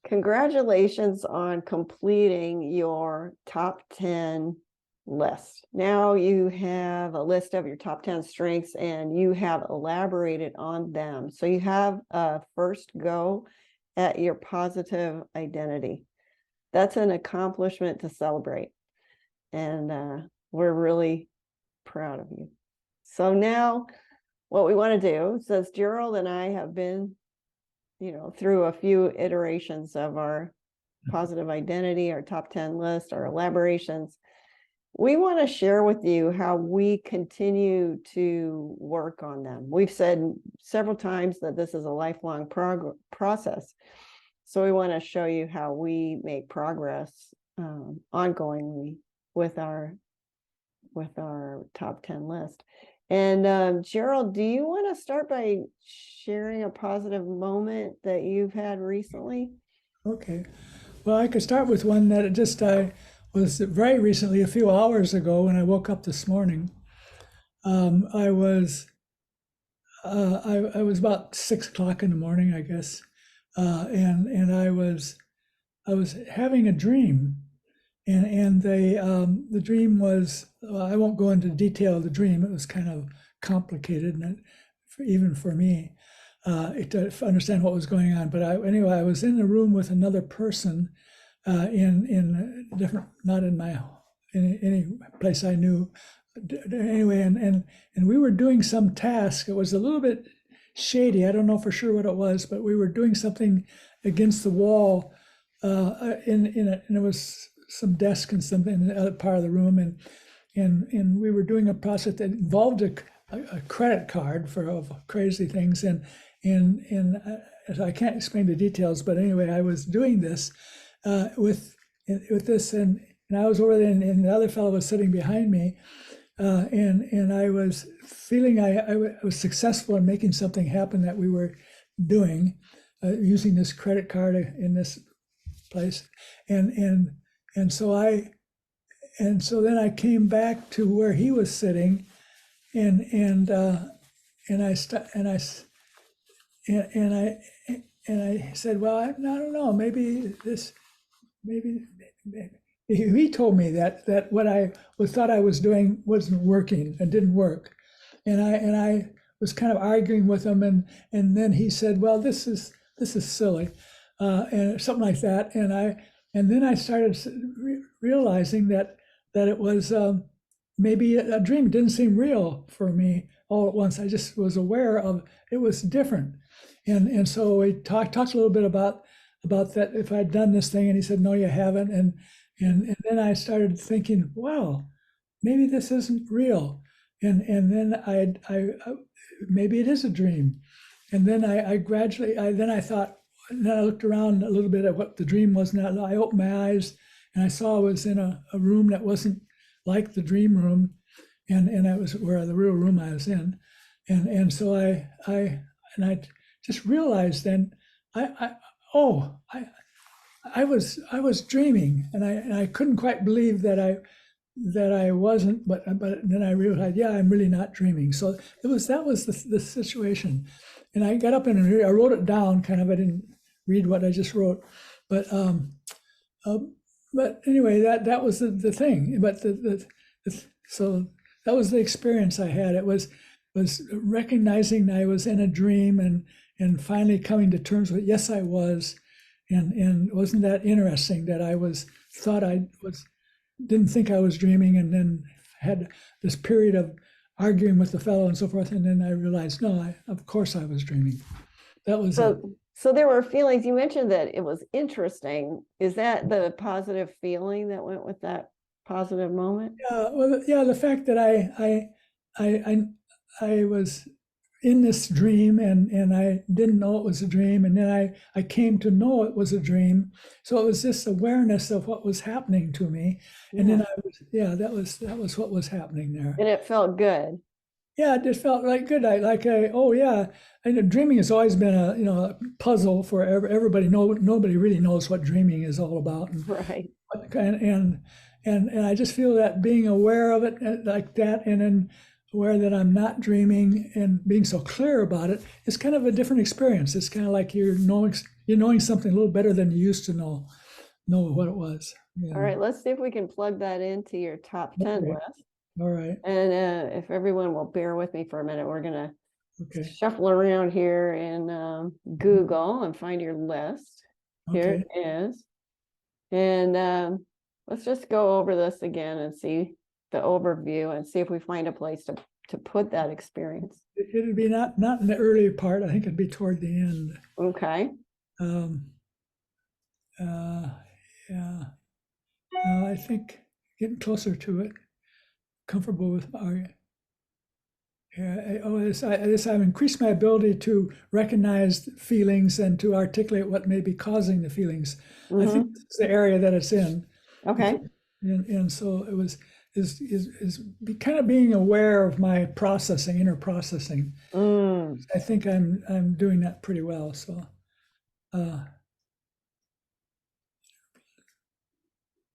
Congratulations on completing your top 10 list. Now you have a list of your top 10 strengths and you have elaborated on them. So you have a first go at your positive identity. That's an accomplishment to celebrate. And we're really proud of you. So now what we want to do, since Gerald and I have been through a few iterations of our positive identity, our top 10 list, our elaborations, we want to share with you how we continue to work on them. We've said several times that this is a lifelong process. So we want to show you how we make progress ongoingly with our top 10 list. And Gerald, do you want to start by sharing a positive moment that you've had recently? Okay. Well, I could start with one that I was very recently, a few hours ago when I woke up this morning. I was about 6 o'clock in the morning, I guess, and I was having a dream, and the dream was, I won't go into detail of the dream. It was kind of complicated, and even for me to understand what was going on. But anyway, I was in a room with another person in a different, not in any place I knew. Anyway, and we were doing some task. It was a little bit shady. I don't know for sure what it was, but we were doing something against the wall, and it was some desk and something in the other part of the room, and we were doing a process that involved a credit card for crazy things, and I can't explain the details, but anyway, I was doing this with this, and I was over there, and the other fellow was sitting behind me, and I was feeling I was successful in making something happen that we were doing, using this credit card in this place, and so then I came back to where he was sitting, and I said, well, I don't know, maybe he told me that what I thought I was doing wasn't working and didn't work, and I was kind of arguing with him, and then he said, well, this is silly, and something like that, and then I started realizing that it was maybe a dream. It didn't seem real for me all at once. I just was aware of it was different, and so we talked a little bit about that, if I'd done this thing, and he said, no, you haven't, and then I started thinking, wow, maybe this isn't real, and then I maybe it is a dream, and then I gradually I thought, and then I looked around a little bit at what the dream was, and I opened my eyes, and I saw I was in a room that wasn't like the dream room, and I was where the real room I was in, and so I just realized then I was dreaming, and I couldn't quite believe that I wasn't, but then I realized, yeah, I'm really not dreaming. So that was the situation, and I got up and I wrote it down. Kind of, I didn't read what I just wrote, but anyway, that was the thing. But so that was the experience I had. It was recognizing I was in a dream, and finally coming to terms with, yes, I was, and wasn't that interesting that didn't think I was dreaming, and then had this period of arguing with the fellow and so forth, and then I realized, no, of course I was dreaming. That was so there were feelings. You mentioned that it was interesting. Is that the positive feeling that went with that positive moment? Yeah, well, yeah, the fact that I was in this dream, and I didn't know it was a dream, and then I came to know it was a dream. So it was this awareness of what was happening to me, and then that was what was happening there. And it felt good. Yeah, it just felt like good. Oh yeah, and dreaming has always been a puzzle for everybody. Nobody really knows what dreaming is all about, right? And I just feel that being aware of it like that, and then aware that I'm not dreaming, and being so clear about it is kind of a different experience. It's kind of like you're you're knowing something a little better than you used to know what it was. Yeah. All right, let's see if we can plug that into your top 10 Okay. list. All right. And if everyone will bear with me for a minute, we're gonna Okay. shuffle around here and Google and find your list. Here Okay. it is. And let's just go over this again and see the overview and see if we find a place to put that experience. It'd be not in the early part. I think it'd be toward the end. Okay. Um, yeah. I think getting closer to it, comfortable with our. Yeah, I've increased my ability to recognize feelings and to articulate what may be causing the feelings. I think Mm-hmm. this is the area that it's in. Okay. And so it was kind of being aware of my processing, inner processing. Mm. I think I'm doing that pretty well. So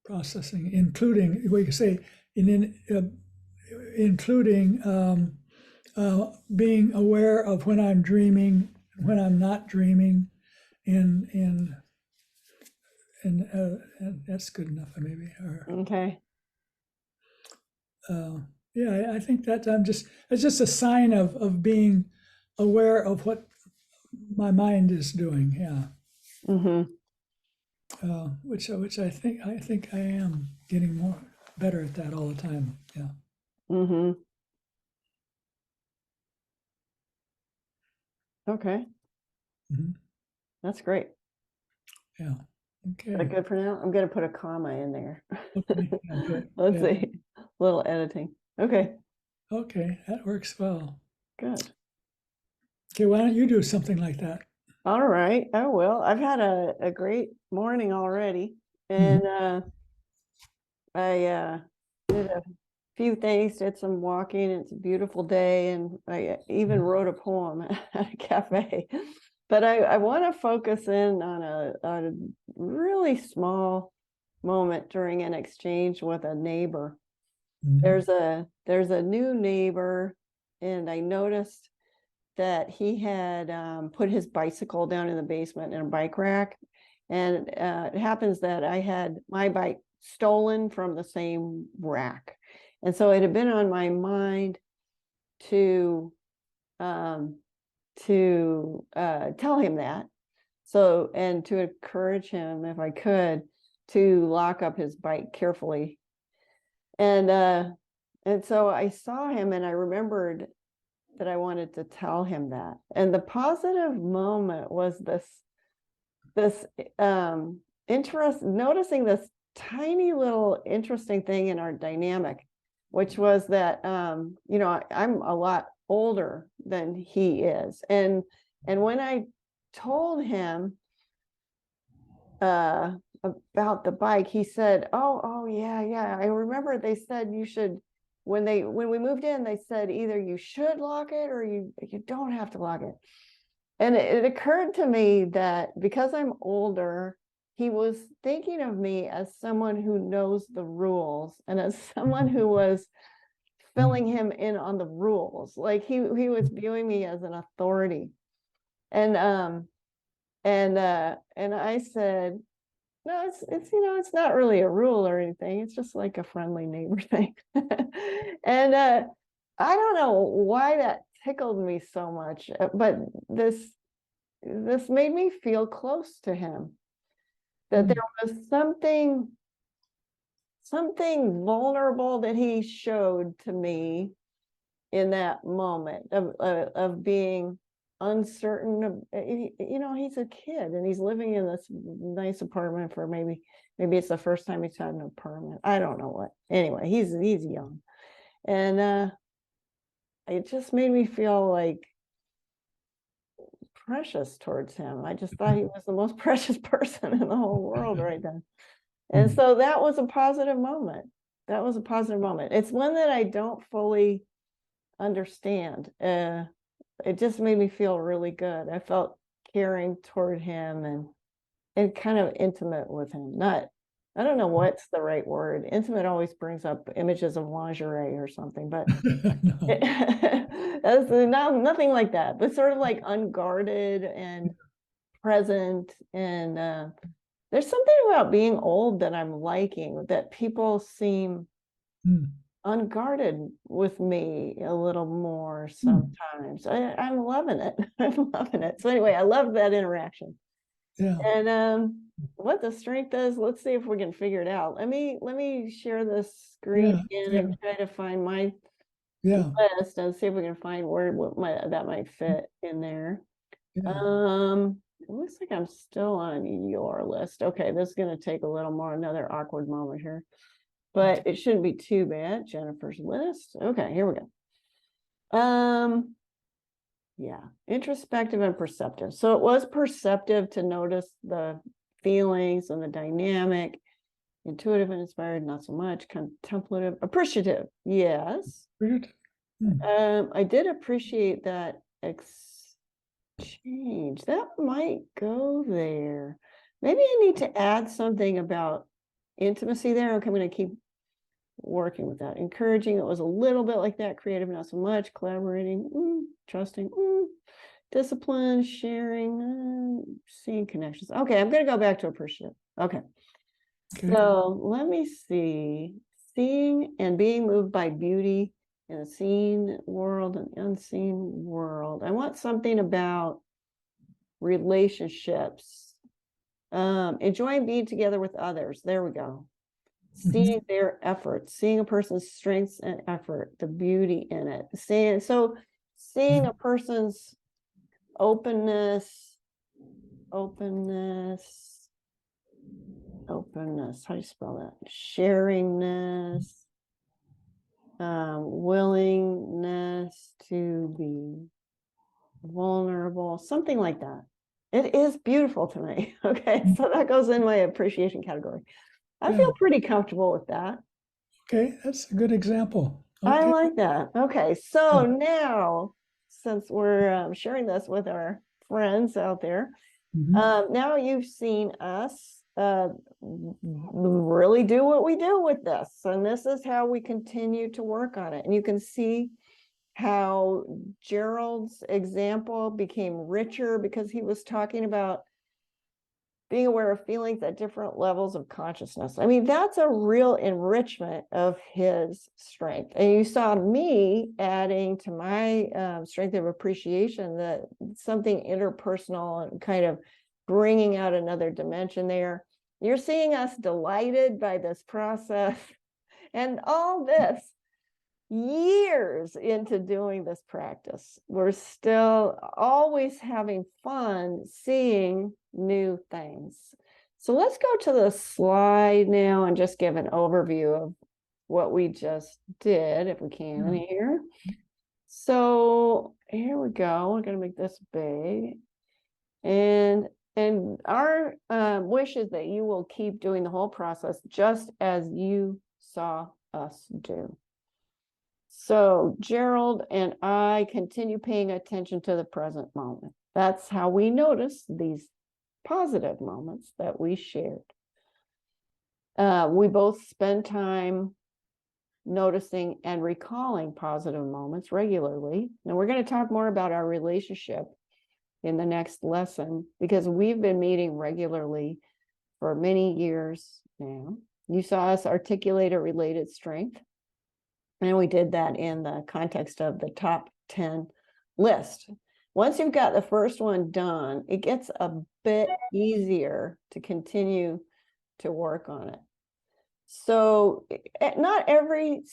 processing, including we could say including being aware of when I'm dreaming, when I'm not dreaming, and that's good enough, maybe. Or, Okay. yeah, I think that it's just a sign of being aware of what my mind is doing. Yeah. Mm-hmm. Which I think I am getting better at that all the time. Yeah. Mm-hmm. Okay. Mm-hmm. That's great. Yeah. Is that Okay. good for now? I'm gonna put a comma in there. Okay. Yeah, good. Let's Yeah. see. A little editing. Okay. Okay, that works well. Good. Okay, why don't you do something like that? All right. I will. I've had a great morning already. Mhm. And I did a few things, did some walking. It's a beautiful day, and I even wrote a poem at a cafe. But I want to focus in on a really small moment during an exchange with a neighbor. Mhm. There's a new neighbor, and I noticed that he had put his bicycle down in the basement in a bike rack. And it happens that I had my bike stolen from the same rack. And so it had been on my mind to tell him that. So, and to encourage him, if I could, to lock up his bike carefully. And so I saw him and I remembered that I wanted to tell him that. And the positive moment was this noticing this tiny little interesting thing in our dynamic, which was that I'm a lot older than he is. And when I told him about the bike, he said, oh yeah, I remember they said you should, when we moved in, they said either you should lock it or you don't have to lock it. And it occurred to me that because I'm older, he was thinking of me as someone who knows the rules and as someone who was filling him in on the rules. Like he was viewing me as an authority. And I said, no, it's not really a rule or anything. It's just like a friendly neighbor thing. And I don't know why that tickled me so much, but this made me feel close to him. That there was something vulnerable that he showed to me in that moment of being uncertain of, he's a kid and he's living in this nice apartment for maybe it's the first time he's had an apartment. I don't know what. Anyway, he's young. And it just made me feel like precious towards him. I just thought he was the most precious person in the whole world right then. And so that was a positive moment. That was a positive moment. It's one that I don't fully understand. It just made me feel really good. I felt caring toward him and kind of intimate with him. I don't know what's the right word. Intimate always brings up images of lingerie or something, but No. that's nothing like that, but sort of like unguarded and present. And there's something about being old that I'm liking, that people seem unguarded with me a little more sometimes. I'm loving it. I'm loving it. So anyway, I love that interaction. Yeah. And what the strength is, let's see if we can figure it out. Let me share this screen again and try to find my list and see if we can find where that might fit in there. It looks like I'm still on your list. Okay, this is going to take a little more, another awkward moment here, but it shouldn't be too bad. Jennifer's list. Okay, here we go. Yeah, introspective and perceptive. So it was perceptive to notice the feelings and the dynamic. Intuitive and inspired, not so much. Contemplative, appreciative, yes. I did appreciate that exchange. That might go there. Maybe I need to add something about intimacy there. Okay, I'm going to keep working with that. Encouraging, it was a little bit like that. Creative, not so much. Collaborating, trusting, discipline, sharing, seeing connections. Okay, I'm going to go back to appreciative. Okay. So let me see. Seeing and being moved by beauty in the seen world and unseen world. I want something about relationships. Enjoying being together with others. There we go. Seeing their efforts, seeing a person's strengths and effort, the beauty in it. Seeing a person's openness, how do you spell that? Sharingness, willingness to be vulnerable, something like that. It is beautiful to me. Okay, so that goes in my appreciation category. I feel pretty comfortable with that. Okay, that's a good example. I like that. Okay, so now, since we're sharing this with our friends out there, now you've seen us really do what we do with this. And this is how we continue to work on it. And you can see how Gerald's example became richer because he was talking about being aware of feelings at different levels of consciousness. I mean, that's a real enrichment of his strength. And you saw me adding to my strength of appreciation, that something interpersonal and kind of bringing out another dimension there. You're seeing us delighted by this process and all this years into doing this practice. We're still always having fun seeing new things. So let's go to the slide now and just give an overview of what we just did, if we can, here. So here we go. We're going to make this big. And our wish is that you will keep doing the whole process just as you saw us do. So Gerald and I continue paying attention to the present moment. That's how we notice these positive moments that we shared. We both spend time noticing and recalling positive moments regularly. And we're going to talk more about our relationship in the next lesson, because we've been meeting regularly for many years now. You saw us articulate a related strength. And we did that in the context of the top 10 list. Once you've got the first one done, it gets a bit easier to continue to work on it. So not every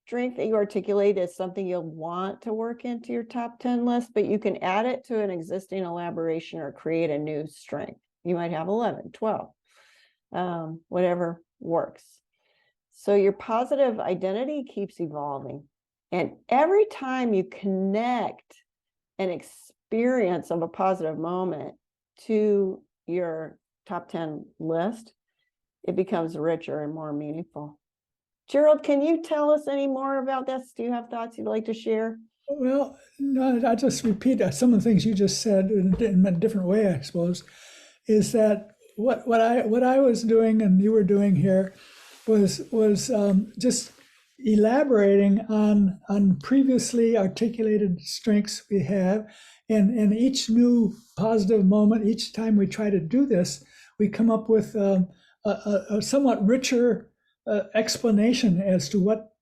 strength that you articulate is something you'll want to work into your top 10 list, but you can add it to an existing elaboration or create a new strength. You might have 11, 12, whatever works. So your positive identity keeps evolving. And every time you connect an experience of a positive moment to your top 10 list, it becomes richer and more meaningful. Gerald, can you tell us any more about this? Do you have thoughts you'd like to share? Well, no, I just repeat some of the things you just said in a different way, I suppose, is that what I was doing and you were doing here was just elaborating on previously articulated strengths we have, And each new positive moment, each time we try to do this, we come up with a somewhat richer explanation as to what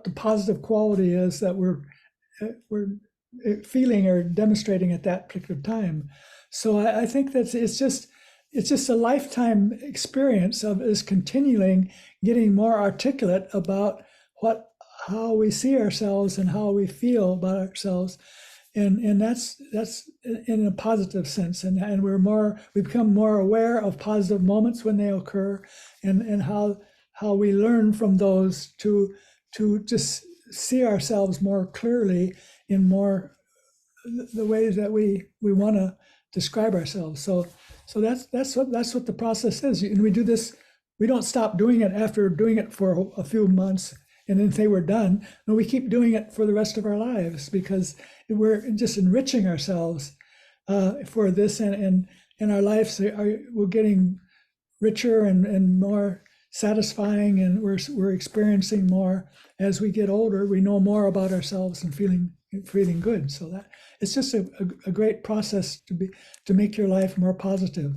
the positive quality is that we're feeling or demonstrating at that particular time. So I think that it's just a lifetime experience of is continuing getting more articulate about how we see ourselves and how we feel about ourselves, and that's in a positive sense, and we become more aware of positive moments when they occur, and how we learn from those to just see ourselves more clearly in more the ways that we want to describe ourselves. So that's what the process is, and we do this. We don't stop doing it after doing it for a few months and then say we're done. No, we keep doing it for the rest of our lives because we're just enriching ourselves for this, and our lives we're getting richer and more satisfying, and we're experiencing more as we get older. We know more about ourselves and feeling good. So that it's just a great process to make your life more positive.